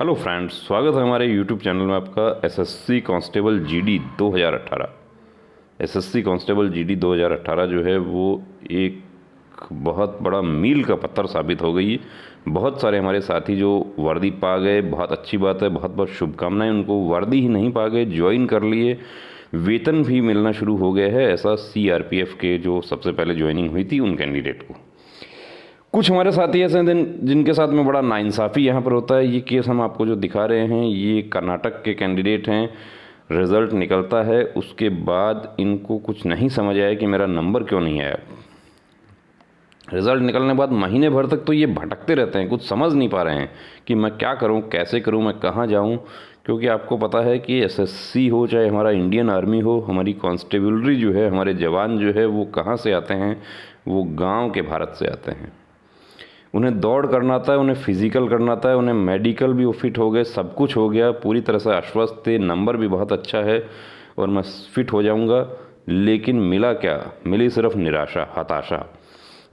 Hello friends, स्वागत है हमारे यूट्यूब चैनल में आपका। SSC constable GD 2018 SSC constable GD 2018 जो है वो एक बहुत बड़ा मील का पत्थर साबित हो गई। बहुत सारे हमारे साथी जो वर्दी पा गए, बहुत अच्छी बात है, बहुत बहुत शुभकामनाएं। उनको वर्दी ही नहीं पा गए, ज्वाइन कर लिए, वेतन भी मिलना शुरू हो गया है। ऐसा सीआरपीएफ के जो सबसे पहले ज्वाइनिंग हुई थी उन कैंडिडेट को। कुछ हमारे साथी ऐसे हैं जिनके साथ में बड़ा नाइंसाफ़ी यहाँ पर होता है। ये केस हम आपको जो दिखा रहे हैं, ये कर्नाटक के कैंडिडेट हैं। रिज़ल्ट निकलता है, उसके बाद इनको कुछ नहीं समझ आया कि मेरा नंबर क्यों नहीं आया। रिज़ल्ट निकलने के बाद महीने भर तक तो ये भटकते रहते हैं, कुछ समझ नहीं पा रहे हैं कि मैं क्या करूं, कैसे करूं, मैं कहाँ जाऊं। क्योंकि आपको पता है कि एसएससी हो, चाहे हमारा इंडियन आर्मी हो, हमारी कांस्टेबलरी जो है, हमारे जवान जो है वो कहाँ से आते हैं? वो गाँव के भारत से आते हैं। उन्हें दौड़ करना आता है, उन्हें फिज़िकल करना आता है, उन्हें मेडिकल भी वो फिट हो गए, सब कुछ हो गया, पूरी तरह से आश्वस्त थे, नंबर भी बहुत अच्छा है और मैं फिट हो जाऊंगा। लेकिन मिला क्या? मिली सिर्फ निराशा, हताशा।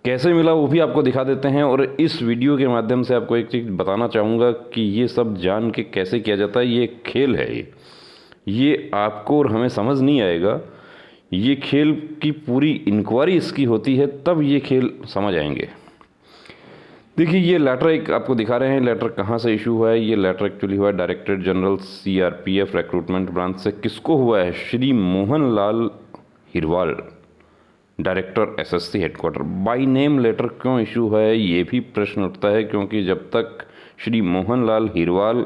कैसे मिला वो भी आपको दिखा देते हैं। और इस वीडियो के माध्यम से आपको एक चीज़ बताना चाहूँगा कि ये सब जान के कैसे किया जाता है। ये खेल है, ये आपको और हमें समझ नहीं आएगा। ये खेल की पूरी इंक्वायरी इसकी होती है, तब ये खेल समझ आएंगे। देखिए, ये लेटर एक आपको दिखा रहे हैं। लेटर कहाँ से इशू हुआ है? ये लेटर एक्चुअली हुआ है directorate general CRPF recruitment branch से। किसको हुआ है? Shri Mohan Lal Hirwal, director SSC headquarter. By name letter क्यों इशू है, ये भी प्रश्न उठता है, क्योंकि जब तक श्री मोहन लाल हिरवाल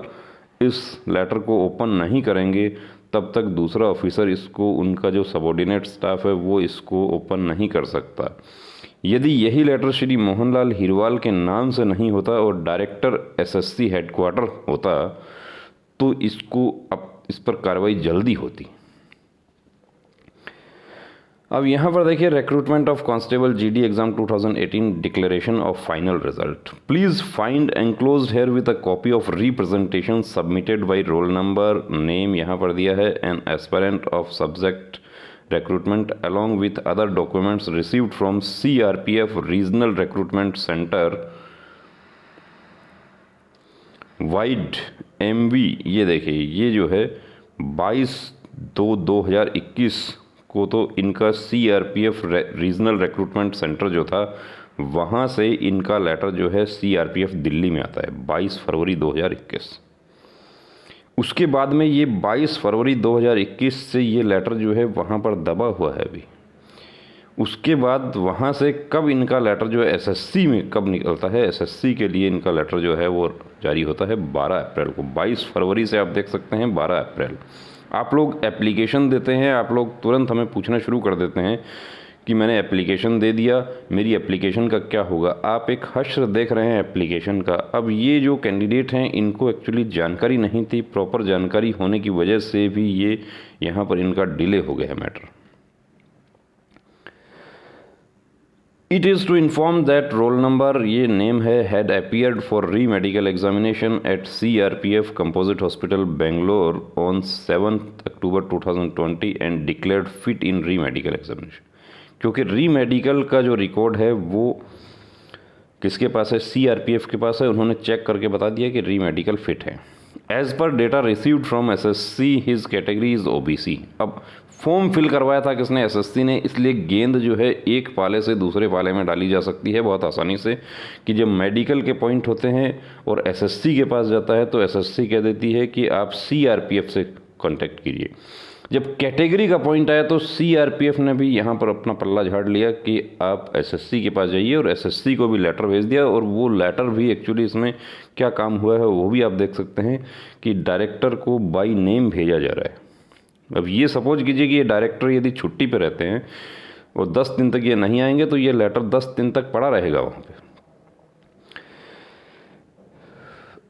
इस लेटर को ओपन नहीं करेंगे तब तक दूसरा ऑफिसर इसको, उनका जो सबॉर्डिनेट स्टाफ है वो इसको ओपन नहीं कर सकता। यदि यही लेटर श्री मोहनलाल हिरवाल के नाम से नहीं होता और डायरेक्टर एसएससी हेडक्वार्टर होता तो इसको अब इस पर कार्रवाई जल्दी होती। अब यहाँ पर देखिए, recruitment of constable GD exam 2018 declaration of final result. Please find enclosed here with a copy of representation submitted by roll number, name यहाँ पर दिया है, an aspirant of subject recruitment along with other documents received from CRPF Regional Recruitment Center wide MV। ये देखिए, ये जो है 22/2/2021 को तो इनका CRPF रीजनल रिक्रूटमेंट सेंटर जो था वहाँ से इनका लेटर जो है CRPF दिल्ली में आता है 22 फरवरी 2021। उसके बाद में ये 22 फरवरी 2021 से ये लेटर जो है वहाँ पर दबा हुआ है अभी। उसके बाद वहाँ से कब इनका लेटर जो है एसएससी में कब निकलता है? एसएससी के लिए इनका लेटर जो है वो जारी होता है 12 अप्रैल को। 22 फरवरी से आप देख सकते हैं 12 अप्रैल। आप लोग एप्लीकेशन देते हैं, आप लोग तुरंत हमें पूछना शुरू कर देते हैं कि मैंने एप्लीकेशन दे दिया, मेरी एप्लीकेशन का क्या होगा? आप एक हश्र देख रहे हैं एप्लीकेशन का। अब ये जो कैंडिडेट हैं इनको एक्चुअली जानकारी नहीं थी, प्रॉपर जानकारी होने की वजह से भी ये यहाँ पर इनका डिले हो गया है matter. It is to inform that roll number, ये नेम है, had appeared for re medical examination at CRPF composite hospital Bangalore on 7 October 2020 and declared fit in re medical examination. क्योंकि री मेडिकल का जो रिकॉर्ड है वो किसके पास है? CRPF के पास है। उन्होंने चेक करके बता दिया कि री मेडिकल फिट है। As per data received from SSC his category is OBC। अब फॉर्म फिल करवाया था किसने? SSC ने। इसलिए गेंद जो है एक पाले से दूसरे पाले में डाली जा सकती है बहुत आसानी से, कि जब मेडिकल के पॉइंट होते हैं और SSC के पास जाता है तो SSC कह देती है कि आप CRPF से कॉन्टेक्ट कीजिए। जब कैटेगरी का पॉइंट आया तो CRPF ने भी यहाँ पर अपना पल्ला झाड़ लिया कि आप SSC के पास जाइए, और SSC को भी लेटर भेज दिया। और वो लेटर भी एक्चुअली इसमें क्या काम हुआ है वो भी आप देख सकते हैं कि डायरेक्टर को बाय नेम भेजा जा रहा है। अब ये सपोज कीजिए कि ये डायरेक्टर यदि छुट्टी पे रहते हैं और 10 दिन तक ये नहीं आएंगे तो ये लेटर 10 दिन तक पड़ा रहेगा वहाँ पे।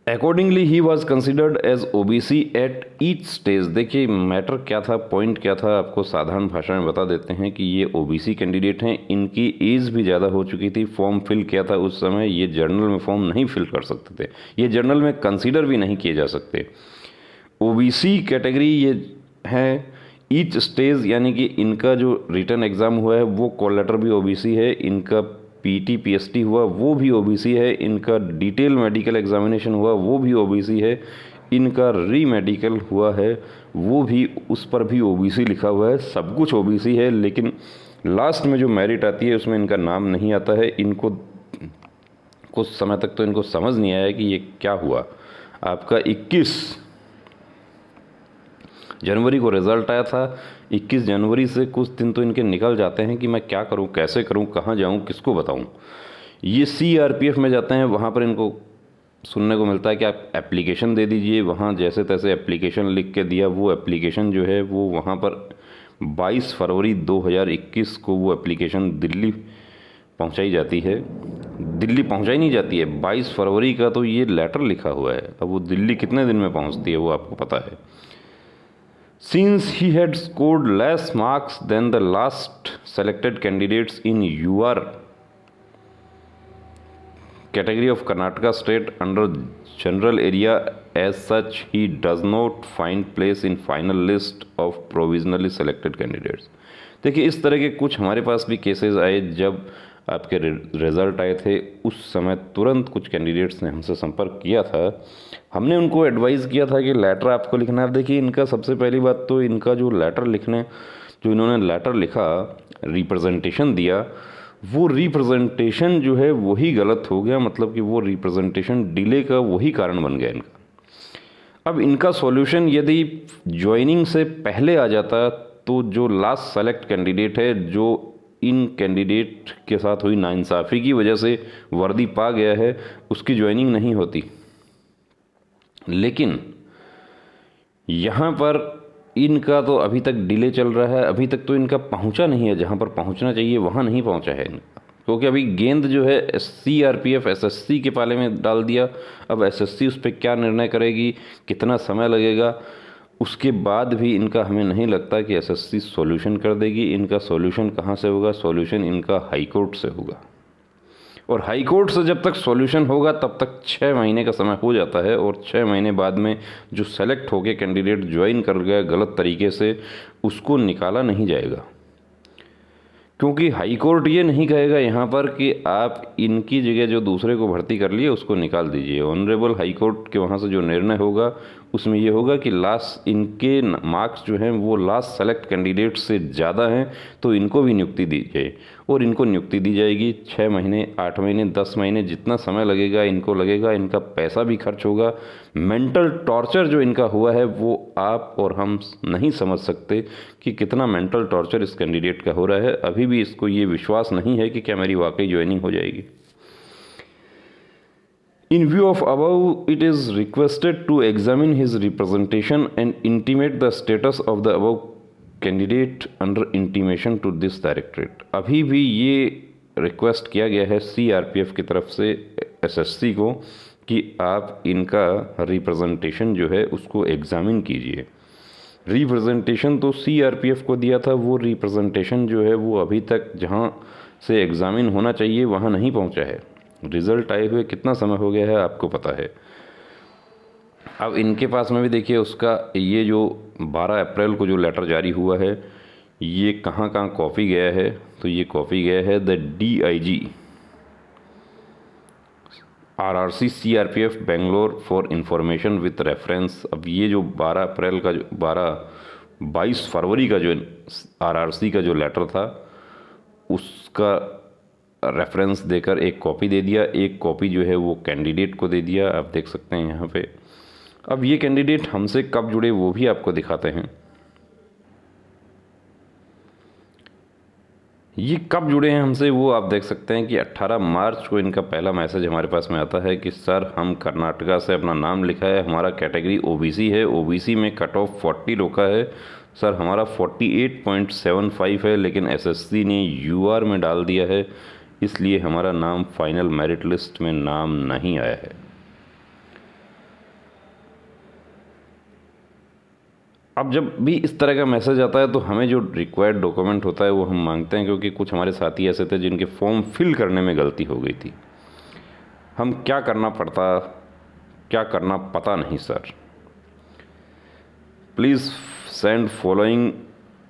Accordingly he was considered as OBC at each stage. देखिए मैटर क्या था, पॉइंट क्या था, आपको साधारण भाषा में बता देते हैं कि ये OBC कैंडिडेट हैं, इनकी एज भी ज़्यादा हो चुकी थी। फॉर्म फिल किया था उस समय, ये जर्नल में फॉर्म नहीं फिल कर सकते थे, ये जर्नल में कंसीडर भी नहीं किए जा सकते। OBC कैटेगरी ये है। ईच स्टेज यानी कि इनका जो रिटर्न एग्ज़ाम हुआ है वो कॉल लेटर भी OBC है, इनका पीटी पीएसटी हुआ वो भी ओबीसी है, इनका डिटेल मेडिकल एग्जामिनेशन हुआ वो भी ओबीसी है, इनका री मेडिकल हुआ है वो भी, उस पर भी ओबीसी लिखा हुआ है, सब कुछ ओबीसी है। लेकिन लास्ट में जो मेरिट आती है उसमें इनका नाम नहीं आता है। इनको कुछ समय तक तो इनको समझ नहीं आया कि ये क्या हुआ। आपका 21 जनवरी को रिज़ल्ट आया था। 21 जनवरी से कुछ दिन तो इनके निकल जाते हैं कि मैं क्या करूं, कैसे करूं, कहां जाऊं, किसको बताऊं। ये सीआरपीएफ में जाते हैं, वहां पर इनको सुनने को मिलता है कि आप एप्लीकेशन दे दीजिए। वहाँ जैसे तैसे एप्लीकेशन लिख के दिया। वो एप्लीकेशन जो है वो वहाँ पर 22 फरवरी 2021 को वो एप्लीकेशन दिल्ली पहुँचाई जाती है। दिल्ली पहुँचाई नहीं जाती है, 22 फरवरी का तो ये लेटर लिखा हुआ है। अब वो दिल्ली कितने दिन में पहुँचती है वो आपको पता है। Since he had scored less marks than the last selected candidates in UR category of Karnataka state under general area, as such he does not find place in final list of provisionally selected candidates। देखिए इस तरह के कुछ हमारे पास भी cases आए। जब आपके रिज़ल्ट आए थे उस समय तुरंत कुछ कैंडिडेट्स ने हमसे संपर्क किया था। हमने उनको एडवाइज़ किया था कि लेटर आपको लिखना है। देखिए इनका सबसे पहली बात तो इनका जो लेटर लिखने, जो इन्होंने लेटर लिखा, रिप्रेजेंटेशन दिया, वो रिप्रेजेंटेशन जो है वही गलत हो गया। मतलब कि वो रिप्रेजेंटेशन डिले का वही कारण बन गया इनका। अब इनका सॉल्यूशन यदि ज्वाइनिंग से पहले आ जाता तो जो लास्ट सेलेक्ट कैंडिडेट है, जो इन कैंडिडेट के साथ हुई नाइंसाफ़ी की वजह से वर्दी पा गया है, उसकी ज्वाइनिंग नहीं होती। लेकिन यहाँ पर इनका तो अभी तक डिले चल रहा है। अभी तक तो इनका पहुंचा नहीं है, जहां पर पहुंचना चाहिए वहां नहीं पहुंचा है इनका। क्योंकि अभी गेंद जो है सीआरपीएफ एसएससी के पाले में डाल दिया। अब एसएससी उस पर क्या निर्णय करेगी, कितना समय लगेगा, उसके बाद भी इनका हमें नहीं लगता कि एसएससी सॉल्यूशन कर देगी। इनका सॉल्यूशन कहाँ से होगा? सॉल्यूशन इनका हाई कोर्ट से होगा। और हाई कोर्ट से जब तक सॉल्यूशन होगा तब तक 6 महीने का समय हो जाता है। और 6 महीने बाद में जो सेलेक्ट होके कैंडिडेट ज्वाइन कर गया गलत तरीके से, उसको निकाला नहीं जाएगा। क्योंकि हाई कोर्ट ये नहीं कहेगा यहाँ पर कि आप इनकी जगह जो दूसरे को भर्ती कर लिए उसको निकाल दीजिए। ऑनरेबल हाई कोर्ट के वहाँ से जो निर्णय होगा उसमें ये होगा कि लास्ट इनके मार्क्स जो हैं वो लास्ट सेलेक्ट कैंडिडेट से ज़्यादा हैं तो इनको भी नियुक्ति दी जाए। और इनको नियुक्ति दी जाएगी। 6 महीने, 8 महीने, 10 महीने, जितना समय लगेगा इनको लगेगा। इनका पैसा भी खर्च होगा। मेंटल टॉर्चर जो इनका हुआ है वो आप और हम नहीं समझ सकते कि कितना मेंटल टॉर्चर इस कैंडिडेट का हो रहा है। अभी भी इसको ये विश्वास नहीं है कि क्या मेरी वाकई ज्वाइनिंग हो जाएगी। In view of above, it is requested to examine his representation and intimate the status of the above candidate under intimation to this directorate। अभी भी ये रिक्वेस्ट किया गया है सीआरपीएफ की तरफ से एसएससी को कि आप इनका रिप्रेजेंटेशन जो है उसको एग्जामिन कीजिए। रिप्रेजेंटेशन तो सीआरपीएफ को दिया था, वो रिप्रेजेंटेशन जो है वो अभी तक जहाँ से एग्जामिन होना चाहिए वहाँ नहीं पहुँचा है। रिज़ल्ट आए हुए कितना समय हो गया है आपको पता है। अब इनके पास में भी देखिए उसका ये जो 12 अप्रैल को जो लेटर जारी हुआ है ये कहाँ कहाँ कॉपी गया है, तो ये कॉपी गया है the DIG RRC CRPF Bangalore for information with reference. अब ये जो 12 अप्रैल का जो 22 फरवरी का जो RRC का जो लेटर था उसका रेफरेंस देकर एक कॉपी दे दिया। एक कॉपी जो है वो कैंडिडेट को दे दिया। आप देख सकते हैं यहाँ पे। अब ये कैंडिडेट हमसे कब जुड़े वो भी आपको दिखाते हैं। ये कब जुड़े हैं हमसे वो आप देख सकते हैं कि 18 मार्च को इनका पहला मैसेज हमारे पास में आता है कि सर हम कर्नाटका से अपना नाम लिखा है, हमारा कैटेगरी ओबीसी है, ओबीसी में कट ऑफ 40 रोका है सर, हमारा 48.75 है, लेकिन एसएससी ने यूआर में डाल दिया है इसलिए हमारा नाम फाइनल मेरिट लिस्ट में नाम नहीं आया है। अब जब भी इस तरह का मैसेज आता है तो हमें जो रिक्वायर्ड डॉक्यूमेंट होता है वो हम मांगते हैं, क्योंकि कुछ हमारे साथी ऐसे थे जिनके फॉर्म फिल करने में गलती हो गई थी। हम क्या करना पता नहीं सर। प्लीज़ सेंड फॉलोइंग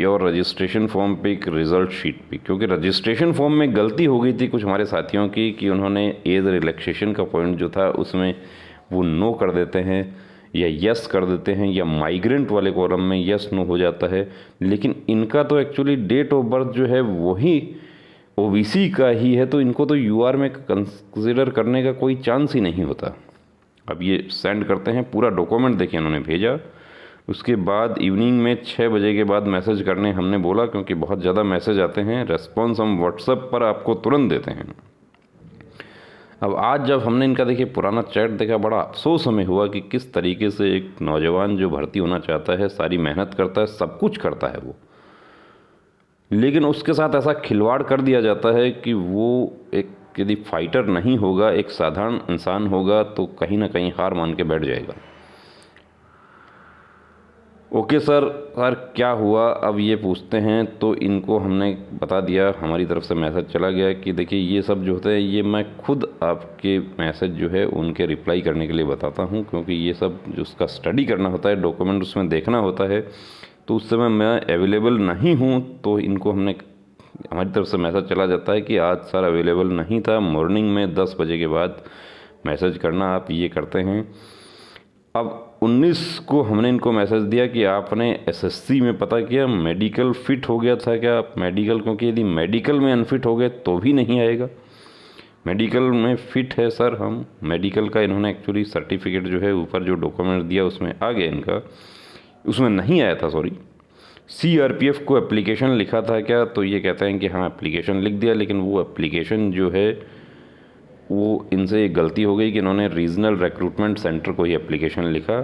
और रजिस्ट्रेशन फॉर्म पे एक रिज़ल्ट शीट पे, क्योंकि रजिस्ट्रेशन फॉर्म में गलती हो गई थी कुछ हमारे साथियों की कि उन्होंने एज रिलैक्सेशन का पॉइंट जो था उसमें वो नो कर देते हैं या यस कर देते हैं, या माइग्रेंट वाले कॉलम में यस नो हो जाता है। लेकिन इनका तो एक्चुअली डेट ऑफ बर्थ जो है वही ओबीसी का ही है, तो इनको तो यूआर में कंसिडर करने का कोई चांस ही नहीं होता। अब ये सेंड करते हैं, पूरा डॉक्यूमेंट देखिए उन्होंने भेजा। उसके बाद इवनिंग में 6 बजे के बाद मैसेज करने हमने बोला, क्योंकि बहुत ज़्यादा मैसेज आते हैं। रेस्पॉन्स हम व्हाट्सएप पर आपको तुरंत देते हैं। अब आज जब हमने इनका देखिए पुराना चैट देखा, बड़ा अफसोस हमें हुआ कि किस तरीके से एक नौजवान जो भर्ती होना चाहता है, सारी मेहनत करता है, सब कुछ करता है वो, लेकिन उसके साथ ऐसा खिलवाड़ कर दिया जाता है कि वो एक यदि फाइटर नहीं होगा, एक साधारण इंसान होगा, तो कहीं ना कहीं हार मान के बैठ जाएगा। ओके सर क्या हुआ, अब ये पूछते हैं। तो इनको हमने बता दिया, हमारी तरफ से मैसेज चला गया कि देखिए ये सब जो होता है ये मैं खुद आपके मैसेज जो है उनके रिप्लाई करने के लिए बताता हूँ, क्योंकि ये सब जो उसका स्टडी करना होता है, डॉक्यूमेंट उसमें देखना होता है, तो उस समय मैं अवेलेबल नहीं हूँ। तो इनको हमारी तरफ से मैसेज चला जाता है कि आज सर अवेलेबल नहीं था, मॉर्निंग में 10 बजे के बाद मैसेज करना, आप ये करते हैं। अब 19 को हमने इनको मैसेज दिया कि आपने एसएससी में पता किया मेडिकल फिट हो गया था क्या? मेडिकल, क्योंकि यदि मेडिकल में अनफिट हो गए तो भी नहीं आएगा। मेडिकल में फ़िट है सर हम, मेडिकल का इन्होंने एक्चुअली सर्टिफिकेट जो है ऊपर जो डॉक्यूमेंट दिया उसमें आ गया इनका, उसमें नहीं आया था सॉरी। सीआरपीएफ को एप्लीकेशन लिखा था क्या? तो ये कहते हैं कि हाँ एप्लीकेशन लिख दिया, लेकिन वो एप्लीकेशन जो है वो इनसे एक गलती हो गई कि इन्होंने रीजनल रिक्रूटमेंट सेंटर को ही एप्लीकेशन लिखा,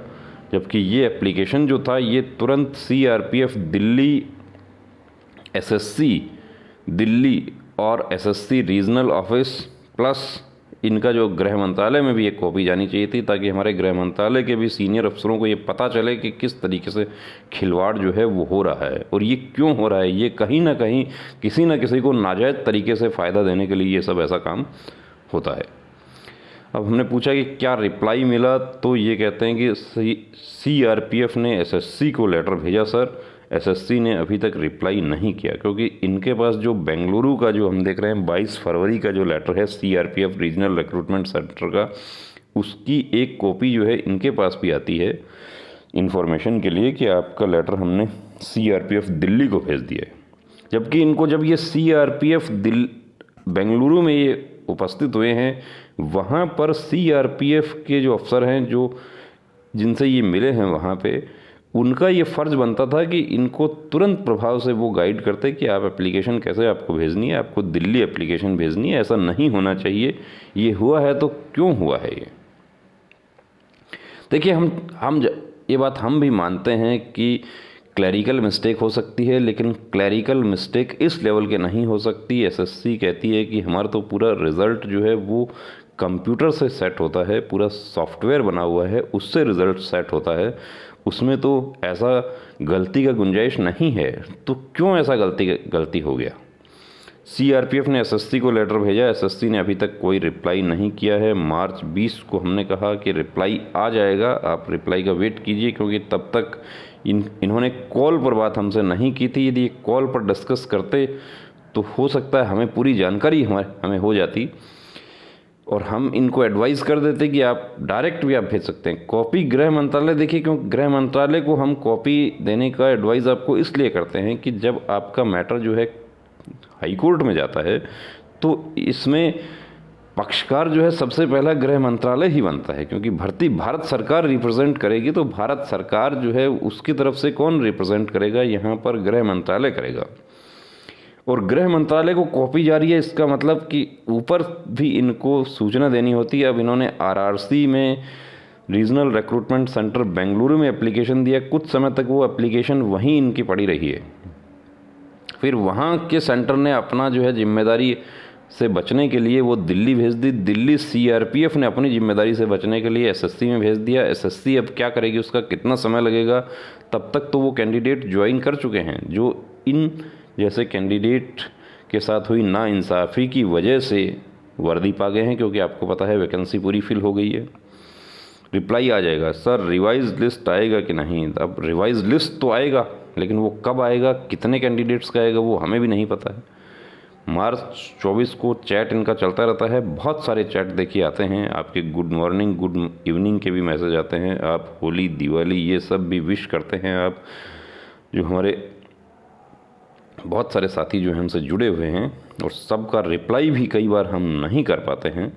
जबकि ये एप्लीकेशन जो था ये तुरंत सीआरपीएफ दिल्ली, एसएससी दिल्ली और एसएससी रीजनल ऑफिस प्लस इनका जो गृह मंत्रालय में भी एक कॉपी जानी चाहिए थी, ताकि हमारे गृह मंत्रालय के भी सीनियर अफसरों को ये पता चले कि किस तरीके से खिलवाड़ जो है वो हो रहा है और ये क्यों हो रहा है। ये कहीं ना कहीं किसी न किसी को नाजायज़ तरीके से फ़ायदा देने के लिए ये सब ऐसा काम होता है। अब हमने पूछा कि क्या रिप्लाई मिला, तो ये कहते हैं कि सीआरपीएफ ने एसएससी को लेटर भेजा सर, एसएससी ने अभी तक रिप्लाई नहीं किया, क्योंकि इनके पास जो बेंगलुरु का जो हम देख रहे हैं 22 फरवरी का जो लेटर है सीआरपीएफ रीजनल रिक्रूटमेंट सेंटर का, उसकी एक कॉपी जो है इनके पास भी आती है इन्फॉर्मेशन के लिए कि आपका लेटर हमने सीआरपीएफ दिल्ली को भेज दिया है। जबकि इनको जब ये सीआरपीएफ बेंगलुरु में ये उपस्थित हुए हैं, वहाँ पर सीआरपीएफ के जो अफसर हैं जो जिनसे ये मिले हैं वहाँ पे, उनका ये फ़र्ज़ बनता था कि इनको तुरंत प्रभाव से वो गाइड करते कि आप एप्लीकेशन कैसे आपको भेजनी है, आपको दिल्ली एप्लीकेशन भेजनी है, ऐसा नहीं होना चाहिए। ये हुआ है तो क्यों हुआ है ये? देखिए हम ये बात हम भी मानते हैं कि क्लैरिकल मिस्टेक हो सकती है, लेकिन क्लैरिकल मिस्टेक इस लेवल के नहीं हो सकती। एसएससी कहती है कि हमारा तो पूरा रिज़ल्ट जो है वो कंप्यूटर से सेट होता है, पूरा सॉफ्टवेयर बना हुआ है, उससे रिज़ल्ट सेट होता है, उसमें तो ऐसा गलती का गुंजाइश नहीं है। तो क्यों ऐसा गलती हो गया? सीआरपीएफ ने एसएससी को लेटर भेजा, एसएससी ने अभी तक कोई रिप्लाई नहीं किया है। मार्च 20 को हमने कहा कि रिप्लाई आ जाएगा, आप रिप्लाई का वेट कीजिए, क्योंकि तब तक इन्होंने कॉल पर बात हमसे नहीं की थी। यदि कॉल पर डिस्कस करते तो हो सकता है हमें पूरी जानकारी हमें हो जाती और हम इनको एडवाइस कर देते कि आप डायरेक्ट भी आप भेज सकते हैं। कॉपी गृह मंत्रालय, देखिए क्यों गृह मंत्रालय को हम कॉपी देने का एडवाइस आपको इसलिए करते हैं कि जब आपका मैटर जो है हाई कोर्ट में जाता है तो इसमें पक्षकार जो है सबसे पहला गृह मंत्रालय ही बनता है, क्योंकि भर्ती भारत सरकार रिप्रेजेंट करेगी, तो भारत सरकार जो है उसकी तरफ से कौन रिप्रेजेंट करेगा? यहाँ पर गृह मंत्रालय करेगा। और गृह मंत्रालय को कॉपी जारी है, इसका मतलब कि ऊपर भी इनको सूचना देनी होती है। अब इन्होंने आरआरसी में रीजनल रिक्रूटमेंट सेंटर बेंगलुरु में एप्लीकेशन दिया, कुछ समय तक वो एप्लीकेशन वहीं इनकी पड़ी रही है। फिर वहाँ के सेंटर ने अपना जो है जिम्मेदारी से बचने के लिए वो दिल्ली भेज दी। दिल्ली सीआरपीएफ ने अपनी जिम्मेदारी से बचने के लिए एसएससी में भेज दिया। एसएससी अब क्या करेगी, उसका कितना समय लगेगा? तब तक तो वो कैंडिडेट ज्वाइन कर चुके हैं। जो इन जैसे कैंडिडेट के साथ हुई नाइंसाफ़ी की वजह से वर्दी पा गए हैं, क्योंकि आपको पता है वैकेंसी पूरी फिल हो गई है। रिप्लाई आ जाएगा सर, रिवाइज लिस्ट आएगा कि नहीं? अब रिवाइज लिस्ट तो आएगा, लेकिन वो कब आएगा, कितने कैंडिडेट्स का आएगा, वो हमें भी नहीं पता है। मार्च 24 को चैट इनका चलता रहता है, बहुत सारे चैट देखिए आते हैं, आपके गुड मॉर्निंग गुड इवनिंग के भी मैसेज आते हैं, आप होली दिवाली ये सब भी विश करते हैं। आप जो हमारे बहुत सारे साथी जो हैं हमसे जुड़े हुए हैं, और सबका रिप्लाई भी कई बार हम नहीं कर पाते हैं।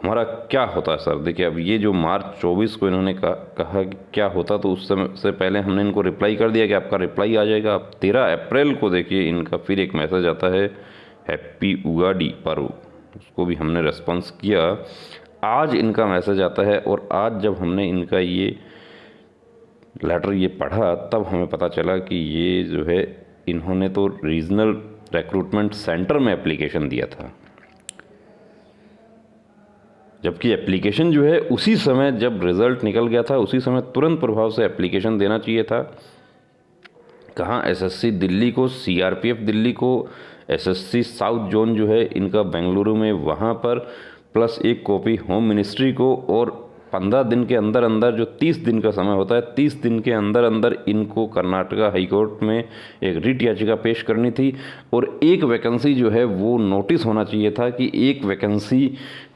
हमारा क्या होता है सर, देखिए अब ये जो मार्च 24 को इन्होंने कहा कि क्या होता, तो उस समय से पहले हमने इनको रिप्लाई कर दिया कि आपका रिप्लाई आ जाएगा। अब 13 अप्रैल को देखिए इनका फिर एक मैसेज आता है, हैप्पी उगाड़ी पर्व, उसको भी हमने रेस्पॉन्स किया। आज इनका मैसेज आता है, और आज जब हमने इनका ये लेटर ये पढ़ा तब हमें पता चला कि ये जो है इन्होंने तो रीजनल रिक्रूटमेंट सेंटर में एप्लीकेशन दिया था, जबकि एप्लीकेशन जो है उसी समय जब रिज़ल्ट निकल गया था उसी समय तुरंत प्रभाव से एप्लीकेशन देना चाहिए था। कहाँ, एसएससी दिल्ली को, सीआरपीएफ दिल्ली को, एसएससी साउथ जोन जो है इनका बेंगलुरु में, वहाँ पर, प्लस एक कॉपी होम मिनिस्ट्री को, और 15 दिन के अंदर अंदर, जो 30 दिन का समय होता है, 30 दिन के अंदर अंदर इनको कर्नाटका हाईकोर्ट में एक रिट याचिका पेश करनी थी। और एक वैकेंसी जो है वो नोटिस होना चाहिए था कि एक वैकेंसी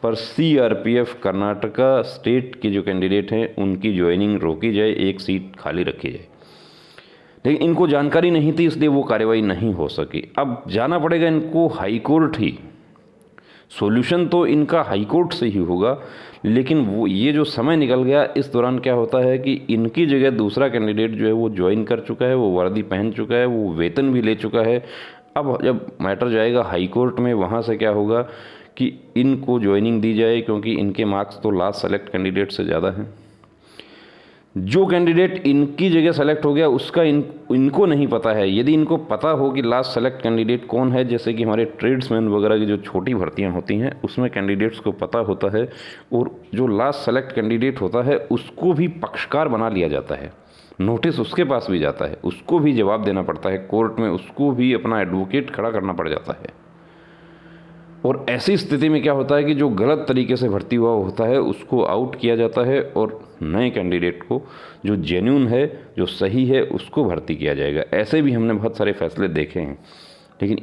पर सीआरपीएफ कर्नाटका स्टेट के जो कैंडिडेट हैं उनकी ज्वाइनिंग रोकी जाए, एक सीट खाली रखी जाए। लेकिन इनको जानकारी नहीं थी, इसलिए वो कार्रवाई नहीं हो सकी। अब जाना पड़ेगा इनको हाई कोर्ट ही, सॉल्यूशन तो इनका हाई कोर्ट से ही होगा। लेकिन वो ये जो समय निकल गया, इस दौरान क्या होता है कि इनकी जगह दूसरा कैंडिडेट जो है वो ज्वाइन कर चुका है, वो वर्दी पहन चुका है, वो वेतन भी ले चुका है। अब जब मैटर जाएगा हाई कोर्ट में, वहाँ से क्या होगा कि इनको ज्वाइनिंग दी जाए, क्योंकि इनके मार्क्स तो लास्ट सेलेक्ट कैंडिडेट से ज़्यादा हैं। जो कैंडिडेट इनकी जगह सेलेक्ट हो गया उसका इनको नहीं पता है। यदि इनको पता हो कि लास्ट सेलेक्ट कैंडिडेट कौन है, जैसे कि हमारे ट्रेड्समैन वगैरह की जो छोटी भर्तियां होती हैं उसमें कैंडिडेट्स को पता होता है, और जो लास्ट सेलेक्ट कैंडिडेट होता है उसको भी पक्षकार बना लिया जाता है, नोटिस उसके पास भी जाता है, उसको भी जवाब देना पड़ता है कोर्ट में, उसको भी अपना एडवोकेट खड़ा करना पड़ जाता है। और ऐसी स्थिति में क्या होता है कि जो गलत तरीके से भर्ती हुआ होता है उसको आउट किया जाता है, और नए कैंडिडेट को, जो जेन्युइन है, जो सही है, उसको भर्ती किया जाएगा। ऐसे भी हमने बहुत सारे फैसले देखे हैं। लेकिन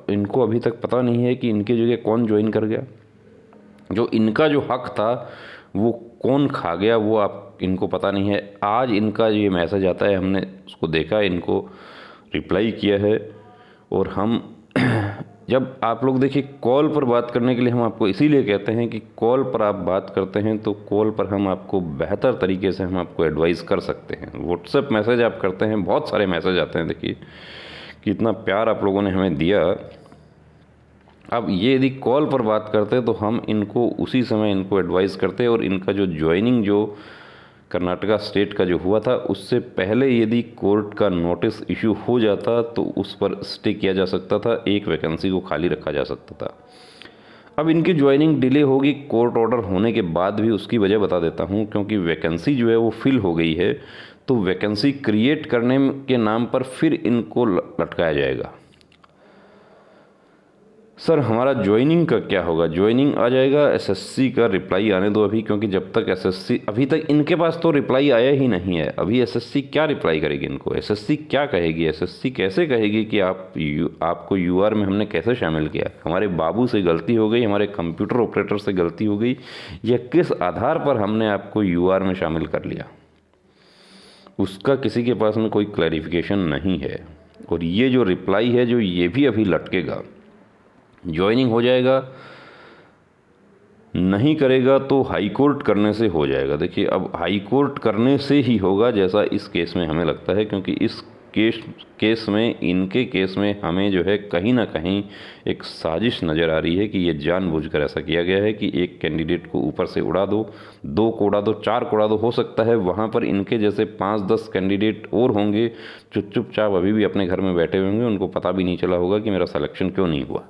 इनको अभी तक पता नहीं है कि इनकी जगह कौन ज्वाइन कर गया, जो इनका जो हक था वो कौन खा गया, वो इनको पता नहीं है। आज इनका ये मैसेज आता है, हमने उसको देखा, इनको रिप्लाई किया है। और हम जब आप लोग देखिए कॉल पर बात करने के लिए हम आपको इसीलिए कहते हैं कि कॉल पर आप बात करते हैं तो कॉल पर हम आपको बेहतर तरीके से हम आपको एडवाइस कर सकते हैं। व्हाट्सएप मैसेज आप करते हैं, बहुत सारे मैसेज आते हैं, देखिए कितना प्यार आप लोगों ने हमें दिया। अब ये यदि कॉल पर बात करते तो हम इनको उसी समय इनको एडवाइस करते, और इनका जो ज्वाइनिंग जो कर्नाटका स्टेट का जो हुआ था उससे पहले यदि कोर्ट का नोटिस इशू हो जाता तो उस पर स्टे किया जा सकता था, एक वैकेंसी को खाली रखा जा सकता था। अब इनकी ज्वाइनिंग डिले होगी कोर्ट ऑर्डर होने के बाद भी, उसकी वजह बता देता हूँ, क्योंकि वैकेंसी जो है वो फिल हो गई है, तो वैकेंसी क्रिएट करने के नाम पर फिर इनको लटकाया जाएगा। सर हमारा ज्वाइनिंग का क्या होगा? ज्वाइनिंग आ जाएगा, एसएससी का रिप्लाई आने दो अभी, क्योंकि जब तक एसएससी, अभी तक इनके पास तो रिप्लाई आया ही नहीं है। अभी एसएससी क्या रिप्लाई करेगी इनको? एसएससी क्या कहेगी? एसएससी कैसे कहेगी कि आपको यूआर में हमने कैसे शामिल किया? हमारे बाबू से गलती हो गई, हमारे कंप्यूटर ऑपरेटर से गलती हो गई, या किस आधार पर हमने आपको यूआर में शामिल कर लिया? उसका किसी के पास में कोई क्लैरिफिकेशन नहीं है। और ये जो रिप्लाई है जो ये भी अभी लटकेगा। ज्वाइनिंग हो जाएगा, नहीं करेगा तो हाई कोर्ट करने से हो जाएगा। देखिए अब हाई कोर्ट करने से ही होगा जैसा इस केस में हमें लगता है, क्योंकि इस केस में, इनके केस में हमें जो है कहीं ना कहीं एक साजिश नज़र आ रही है कि ये जानबूझकर ऐसा किया गया है कि एक कैंडिडेट को ऊपर से उड़ा दो, 2 को उड़ा दो, 4 को उड़ा दो। हो सकता है वहाँ पर इनके जैसे 5-10 कैंडिडेट और होंगे जो चुपचाप अभी भी अपने घर में बैठे होंगे, उनको पता भी नहीं चला होगा कि मेरा सिलेक्शन क्यों नहीं हुआ।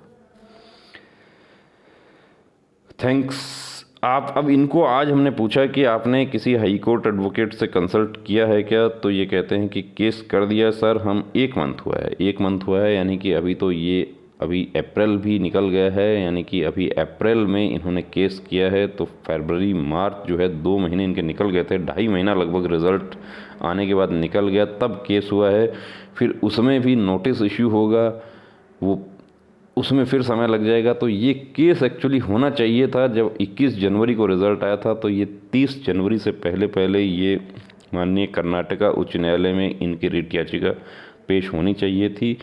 थैंक्स। आप अब इनको आज हमने पूछा कि आपने किसी हाई कोर्ट एडवोकेट से कंसल्ट किया है क्या, तो ये कहते हैं कि केस कर दिया सर, हम 1 मंथ हुआ है, 1 मंथ हुआ है, यानी कि अभी तो ये अभी अप्रैल भी निकल गया है, यानी कि अभी अप्रैल में इन्होंने केस किया है, तो फरवरी मार्च जो है 2 महीने इनके निकल गए थे, 2.5 महीना लगभग रिज़ल्ट आने के बाद निकल गया, तब केस हुआ है। फिर उसमें भी नोटिस इश्यू होगा, वो उसमें फिर समय लग जाएगा। तो ये केस एक्चुअली होना चाहिए था जब 21 जनवरी को रिज़ल्ट आया था, तो ये 30 जनवरी से पहले ये माननीय कर्नाटका उच्च न्यायालय में इनकी रिट याचिका पेश होनी चाहिए थी,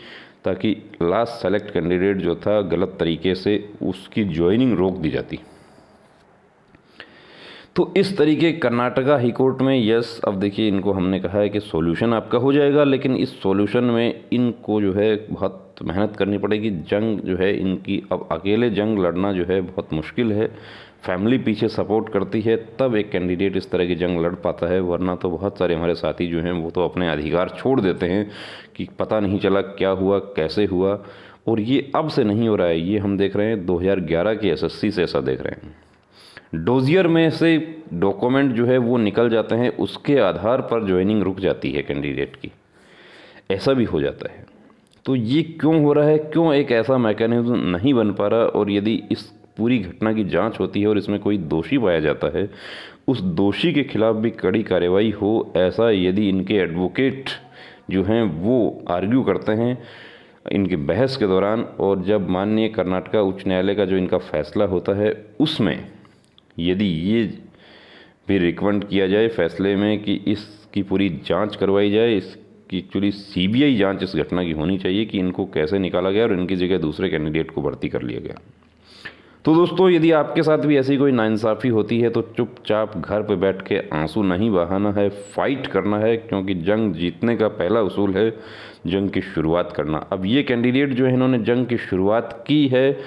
ताकि लास्ट सेलेक्ट कैंडिडेट जो था गलत तरीके से उसकी ज्वाइनिंग रोक दी जाती। तो इस तरीके कर्नाटका हाई कोर्ट में यस, अब देखिए इनको हमने कहा है कि सॉल्यूशन आपका हो जाएगा, लेकिन इस सॉल्यूशन में इनको जो है बहुत मेहनत करनी पड़ेगी। जंग जो है इनकी, अब अकेले जंग लड़ना जो है बहुत मुश्किल है, फैमिली पीछे सपोर्ट करती है तब एक कैंडिडेट इस तरह की जंग लड़ पाता है, वरना तो बहुत सारे हमारे साथी जो हैं वो तो अपने अधिकार छोड़ देते हैं कि पता नहीं चला क्या हुआ कैसे हुआ। और ये अब से नहीं हो रहा है, ये हम देख रहे हैं 2011 की एसएससी से ऐसा देख रहे हैं। डोजियर में से डॉक्यूमेंट जो है वो निकल जाते हैं, उसके आधार पर ज्वाइनिंग रुक जाती है कैंडिडेट की, ऐसा भी हो जाता है। तो ये क्यों हो रहा है, क्यों एक ऐसा मैकेनिज्म नहीं बन पा रहा? और यदि इस पूरी घटना की जांच होती है और इसमें कोई दोषी पाया जाता है, उस दोषी के खिलाफ भी कड़ी कार्रवाई हो, ऐसा यदि इनके एडवोकेट जो हैं वो आर्ग्यू करते हैं इनकी बहस के दौरान, और जब माननीय कर्नाटका उच्च न्यायालय का जो इनका फैसला होता है उसमें यदि ये भी रिकमेंड किया जाए फैसले में कि इसकी पूरी जांच करवाई जाए, इसकी एक्चुअली सीबीआई जांच इस घटना की होनी चाहिए कि इनको कैसे निकाला गया और इनकी जगह दूसरे कैंडिडेट को भर्ती कर लिया गया। तो दोस्तों, यदि आपके साथ भी ऐसी कोई नाइंसाफ़ी होती है तो चुपचाप घर पे बैठ के आंसू नहीं बहाना है, फाइट करना है, क्योंकि जंग जीतने का पहला उसूल है जंग की शुरुआत करना। अब ये कैंडिडेट जो है इन्होंने जंग की शुरुआत की है,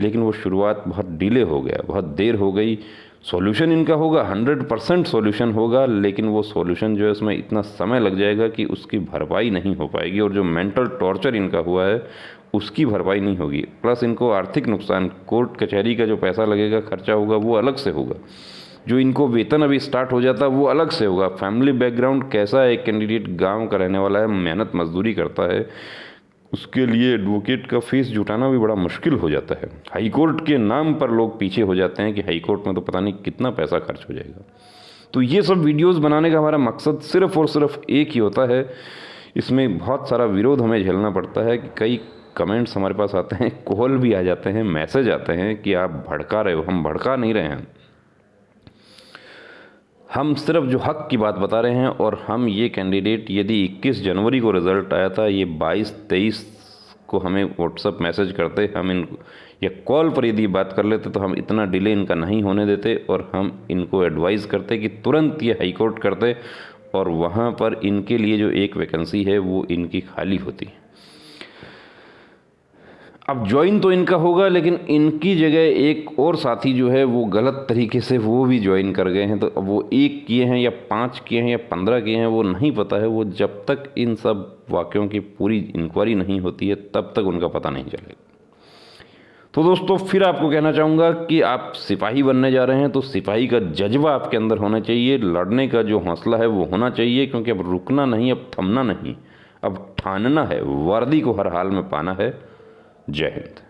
लेकिन वो शुरुआत बहुत डिले हो गया, बहुत देर हो गई। सॉल्यूशन इनका होगा, 100% सॉल्यूशन होगा, लेकिन वो सॉल्यूशन जो है उसमें इतना समय लग जाएगा कि उसकी भरपाई नहीं हो पाएगी, और जो मेंटल टॉर्चर इनका हुआ है उसकी भरपाई नहीं होगी। प्लस इनको आर्थिक नुकसान, कोर्ट कचहरी का जो पैसा लगेगा, खर्चा होगा, वो अलग से होगा। जो इनको वेतन अभी स्टार्ट हो जाता है वो अलग से होगा। फैमिली बैकग्राउंड कैसा है, एक कैंडिडेट गांव का रहने वाला है, मेहनत मजदूरी करता है, उसके लिए एडवोकेट का फीस जुटाना भी बड़ा मुश्किल हो जाता है। हाई कोर्ट के नाम पर लोग पीछे हो जाते हैं कि हाई कोर्ट में तो पता नहीं कितना पैसा खर्च हो जाएगा। तो ये सब वीडियोस बनाने का हमारा मकसद सिर्फ और सिर्फ एक ही होता है। इसमें बहुत सारा विरोध हमें झेलना पड़ता है कि कई कमेंट्स हमारे पास आते हैं, कॉल भी आ जाते हैं, मैसेज आते हैं कि आप भड़का रहे हो। हम भड़का नहीं रहे हैं, हम सिर्फ जो हक की बात बता रहे हैं। और हम ये कैंडिडेट, यदि 21 जनवरी को रिज़ल्ट आया था, ये 22-23 को हमें व्हाट्सअप मैसेज करते, हम इन या कॉल पर यदि बात कर लेते तो हम इतना डिले इनका नहीं होने देते, और हम इनको एडवाइज़ करते कि तुरंत ये हाई कोर्ट करते, और वहाँ पर इनके लिए जो एक वैकेंसी है वो इनकी खाली होती। अब ज्वाइन तो इनका होगा, लेकिन इनकी जगह एक और साथी जो है वो गलत तरीके से वो भी ज्वाइन कर गए हैं। तो अब वो 1 किए हैं या 5 किए हैं या 15 किए हैं वो नहीं पता है। वो जब तक इन सब वाक़यों की पूरी इंक्वायरी नहीं होती है तब तक उनका पता नहीं चलेगा। तो दोस्तों, फिर आपको कहना चाहूँगा कि आप सिपाही बनने जा रहे हैं तो सिपाही का जज्बा आपके अंदर होना चाहिए, लड़ने का जो हौसला है वो होना चाहिए, क्योंकि अब रुकना नहीं, अब थमना नहीं, अब ठानना है, वर्दी को हर हाल में पाना है। जय हिंद।